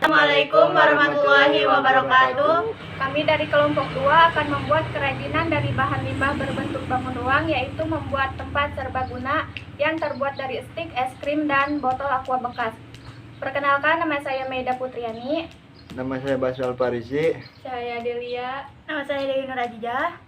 Assalamualaikum warahmatullahi wabarakatuh. Kami dari kelompok 2 akan membuat kerajinan dari bahan limbah berbentuk bangun ruang, yaitu membuat tempat serbaguna yang terbuat dari stik, es krim, dan botol aqua bekas. Perkenalkan, nama saya Meida Putriani. Nama saya Basal Parisi. Saya Delia. Nama saya Dewi Nur Adijah.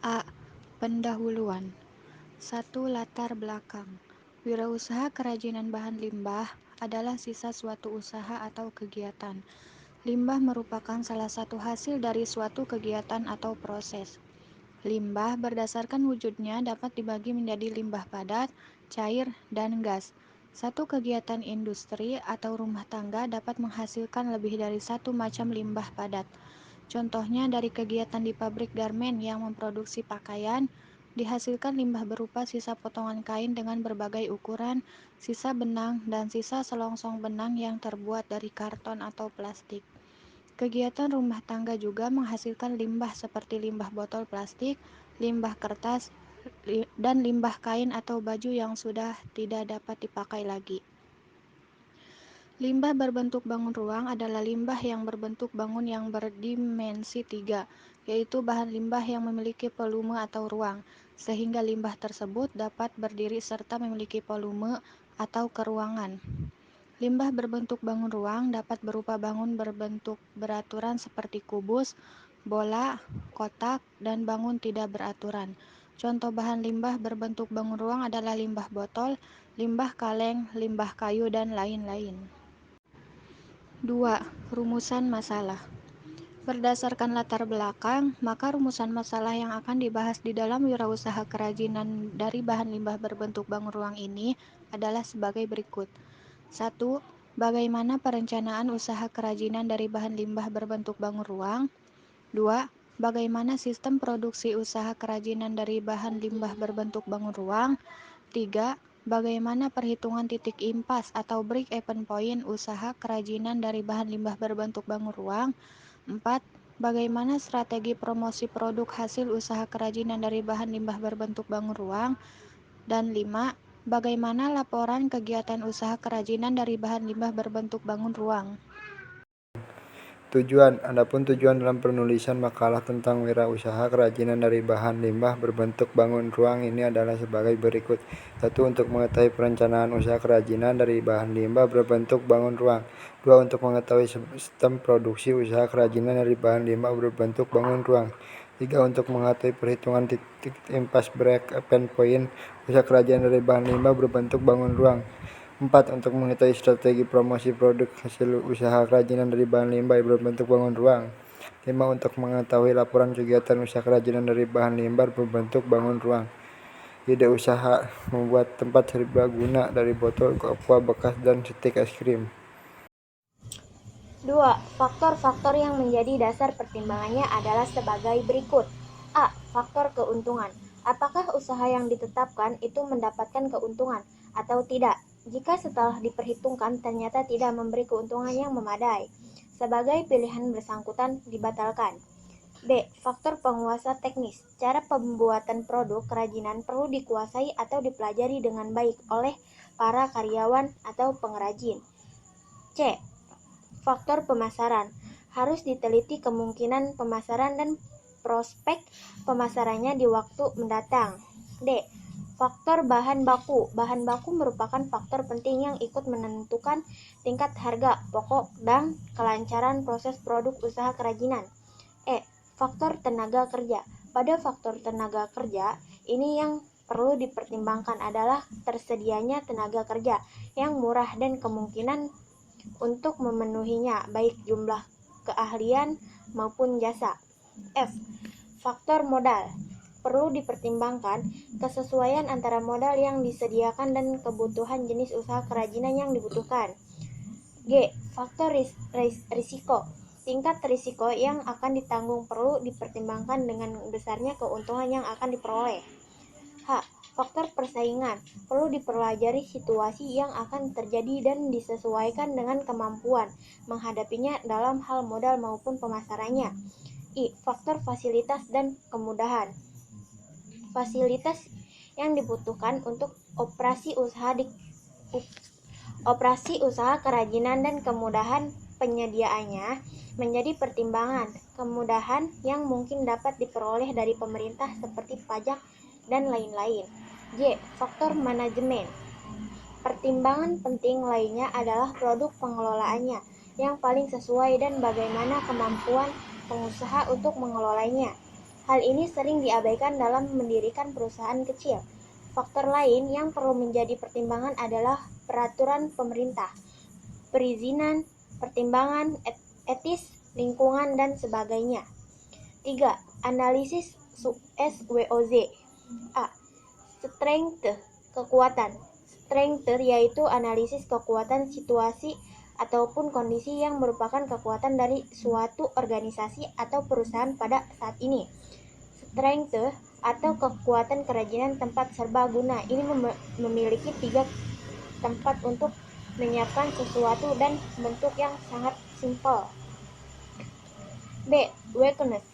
A. Pendahuluan. 1. Latar belakang. Wirausaha kerajinan bahan limbah adalah sisa suatu usaha atau kegiatan. Limbah merupakan salah satu hasil dari suatu kegiatan atau proses. Limbah berdasarkan wujudnya dapat dibagi menjadi limbah padat, cair, dan gas. Satu kegiatan industri atau rumah tangga dapat menghasilkan lebih dari satu macam limbah padat. Contohnya dari kegiatan di pabrik garmen yang memproduksi pakaian, dihasilkan limbah berupa sisa potongan kain dengan berbagai ukuran, sisa benang, dan sisa selongsong benang yang terbuat dari karton atau plastik. Kegiatan rumah tangga juga menghasilkan limbah seperti limbah botol plastik, limbah kertas, dan limbah kain atau baju yang sudah tidak dapat dipakai lagi. Limbah berbentuk bangun ruang adalah limbah yang berbentuk bangun yang berdimensi 3. yaitu bahan limbah yang memiliki volume atau ruang, sehingga limbah tersebut dapat berdiri serta memiliki volume atau keruangan. Limbah berbentuk bangun ruang dapat berupa bangun berbentuk beraturan seperti kubus, bola, kotak, dan bangun tidak beraturan. Contoh bahan limbah berbentuk bangun ruang adalah limbah botol, limbah kaleng, limbah kayu, dan lain-lain. 2. Rumusan masalah. Berdasarkan latar belakang, maka rumusan masalah yang akan dibahas di dalam wirausaha kerajinan dari bahan limbah berbentuk bangun ruang ini adalah sebagai berikut. 1. Bagaimana perencanaan usaha kerajinan dari bahan limbah berbentuk bangun ruang? 2. Bagaimana sistem produksi usaha kerajinan dari bahan limbah berbentuk bangun ruang? 3. Bagaimana perhitungan titik impas atau break-even point usaha kerajinan dari bahan limbah berbentuk bangun ruang? 4. Bagaimana strategi promosi produk hasil usaha kerajinan dari bahan limbah berbentuk bangun ruang? Dan 5. Bagaimana laporan kegiatan usaha kerajinan dari bahan limbah berbentuk bangun ruang? Tujuan. Adapun tujuan dalam penulisan makalah tentang wirausaha kerajinan dari bahan limbah berbentuk bangun ruang ini adalah sebagai berikut. 1. Untuk mengetahui perencanaan usaha kerajinan dari bahan limbah berbentuk bangun ruang. 2. Untuk mengetahui sistem produksi usaha kerajinan dari bahan limbah berbentuk bangun ruang. 3. Untuk mengetahui perhitungan titik impas break-even point usaha kerajinan dari bahan limbah berbentuk bangun ruang. 4. Untuk mengetahui strategi promosi produk hasil usaha kerajinan dari bahan limbah berbentuk bangun ruang. 5. Untuk mengetahui laporan kegiatan usaha kerajinan dari bahan limbah berbentuk bangun ruang. Ide usaha membuat tempat serbaguna dari botol aqua bekas dan stik es krim. 2. Faktor-faktor yang menjadi dasar pertimbangannya adalah sebagai berikut. A. Faktor keuntungan. Apakah usaha yang ditetapkan itu mendapatkan keuntungan atau tidak? Jika setelah diperhitungkan ternyata tidak memberi keuntungan yang memadai, sebagai pilihan bersangkutan dibatalkan. B. Faktor penguasa teknis. Cara pembuatan produk kerajinan perlu dikuasai atau dipelajari dengan baik oleh para karyawan atau pengrajin. C. Faktor pemasaran. Harus diteliti kemungkinan pemasaran dan prospek pemasarannya di waktu mendatang. D. Faktor bahan baku. Bahan baku merupakan faktor penting yang ikut menentukan tingkat harga pokok dan kelancaran proses produk usaha kerajinan. E. Faktor tenaga kerja. Pada faktor tenaga kerja, ini yang perlu dipertimbangkan adalah tersedianya tenaga kerja yang murah dan kemungkinan untuk memenuhinya, baik jumlah keahlian maupun jasa. F. Faktor modal. Perlu dipertimbangkan kesesuaian antara modal yang disediakan dan kebutuhan jenis usaha kerajinan yang dibutuhkan. G. Faktor risiko. Tingkat risiko yang akan ditanggung perlu dipertimbangkan dengan besarnya keuntungan yang akan diperoleh. H. Faktor persaingan. Perlu dipelajari situasi yang akan terjadi dan disesuaikan dengan kemampuan menghadapinya dalam hal modal maupun pemasarannya. I. Faktor fasilitas dan kemudahan. Fasilitas yang dibutuhkan untuk operasi usaha kerajinan dan kemudahan penyediaannya menjadi pertimbangan. Kemudahan yang mungkin dapat diperoleh dari pemerintah seperti pajak dan lain-lain. J. Faktor manajemen. Pertimbangan penting lainnya adalah produk pengelolaannya yang paling sesuai dan bagaimana kemampuan pengusaha untuk mengelolanya. Hal ini sering diabaikan dalam mendirikan perusahaan kecil. Faktor lain yang perlu menjadi pertimbangan adalah peraturan pemerintah, perizinan, pertimbangan etis, lingkungan, dan sebagainya. 3. Analisis SWOZ. A. Strength, kekuatan. Strength yaitu analisis kekuatan situasi ataupun kondisi yang merupakan kekuatan dari suatu organisasi atau perusahaan pada saat ini. Strength atau kekuatan kerajinan tempat serbaguna ini memiliki 3 tempat untuk menyiapkan sesuatu dan bentuk yang sangat simpel. B. Weakness,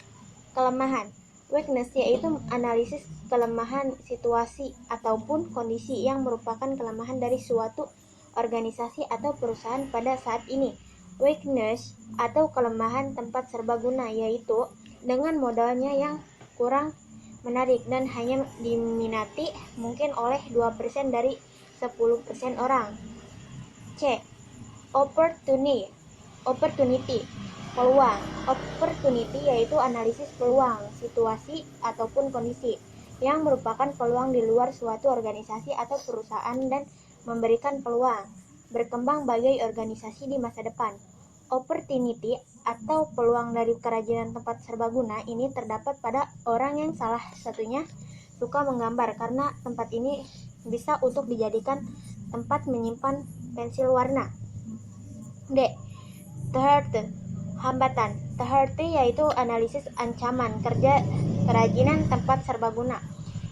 kelemahan. Weakness yaitu analisis kelemahan situasi ataupun kondisi yang merupakan kelemahan dari suatu organisasi atau perusahaan pada saat ini. Weakness atau kelemahan tempat serbaguna yaitu dengan modalnya yang kurang menarik dan hanya diminati mungkin oleh 2% dari 10% orang. C. Opportunity, peluang. Opportunity yaitu analisis peluang, situasi ataupun kondisi yang merupakan peluang di luar suatu organisasi atau perusahaan dan memberikan peluang berkembang bagi organisasi di masa depan. Opportunity atau peluang dari kerajinan tempat serbaguna ini terdapat pada orang yang salah satunya suka menggambar karena tempat ini bisa untuk dijadikan tempat menyimpan pensil warna. D. Third, hambatan. Third yaitu analisis ancaman kerja kerajinan tempat serbaguna.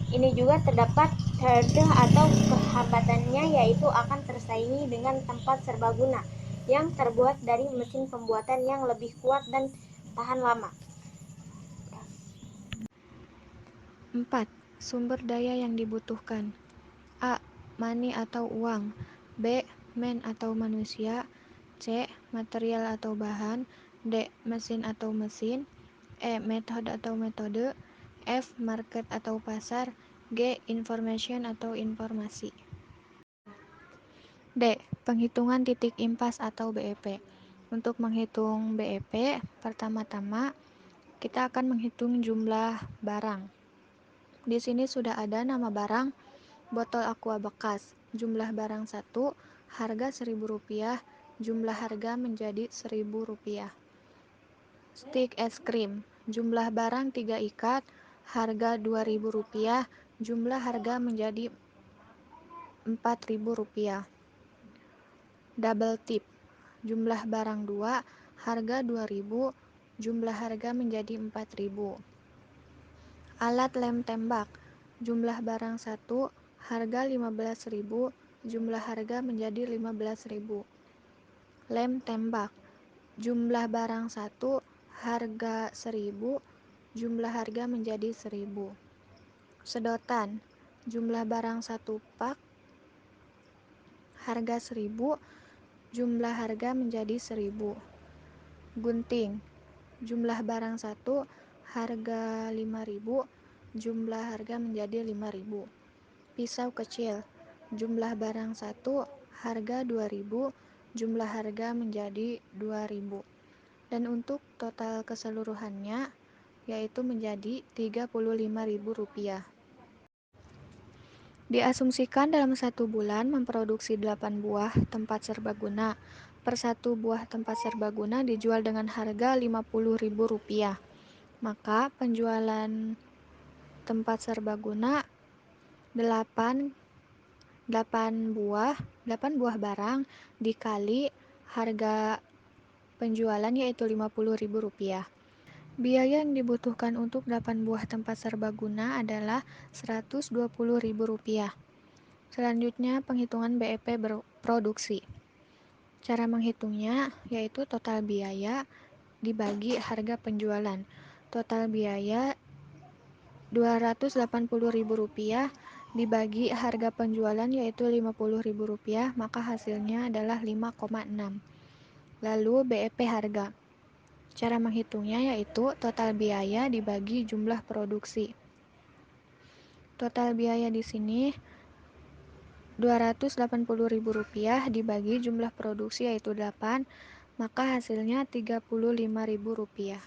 Ini juga terdapat third atau kehambatannya yaitu akan tersaingi dengan tempat serbaguna yang terbuat dari mesin pembuatan yang lebih kuat dan tahan lama. 4. Sumber daya yang dibutuhkan. A. Money atau uang. B. Man atau manusia. C. Material atau bahan. D. Mesin atau mesin. E. Metode atau metode. F. Market atau pasar. G. Information atau informasi. D. Penghitungan titik impas atau BEP. Untuk menghitung BEP, pertama-tama kita akan menghitung jumlah barang. Di sini sudah ada nama barang, botol aqua bekas. Jumlah barang 1, harga Rp1.000, jumlah harga menjadi Rp1.000. Stick es krim, jumlah barang 3 ikat, harga Rp2.000, jumlah harga menjadi Rp4.000. Double tip, jumlah barang 2, harga Rp2.000, jumlah harga menjadi Rp4.000. Alat lem tembak, jumlah barang 1, harga Rp15.000, jumlah harga menjadi Rp15.000. Lem tembak, jumlah barang 1, harga Rp1.000, jumlah harga menjadi Rp1.000. Sedotan, jumlah barang 1 pak, harga Rp1.000, jumlah harga menjadi Rp1.000. Gunting, jumlah barang 1, harga Rp5.000, jumlah harga menjadi Rp5.000. Pisau kecil, jumlah barang 1, harga Rp2.000, jumlah harga menjadi Rp2.000. Dan untuk total keseluruhannya yaitu menjadi Rp35.000. Diasumsikan dalam 1 bulan memproduksi 8 buah tempat serbaguna. Per 1 buah tempat serbaguna dijual dengan harga Rp50.000. Maka penjualan tempat serbaguna 8 buah barang dikali harga penjualan yaitu Rp50.000. Biaya yang dibutuhkan untuk 8 buah tempat serbaguna adalah Rp120.000. Selanjutnya, penghitungan BEP produksi. Cara menghitungnya yaitu total biaya dibagi harga penjualan. Total biaya Rp280.000 dibagi harga penjualan yaitu Rp50.000, maka hasilnya adalah 5,6. Lalu BEP harga. Cara menghitungnya yaitu total biaya dibagi jumlah produksi. Total biaya di sini Rp280.000 dibagi jumlah produksi yaitu 8, maka hasilnya Rp35.000.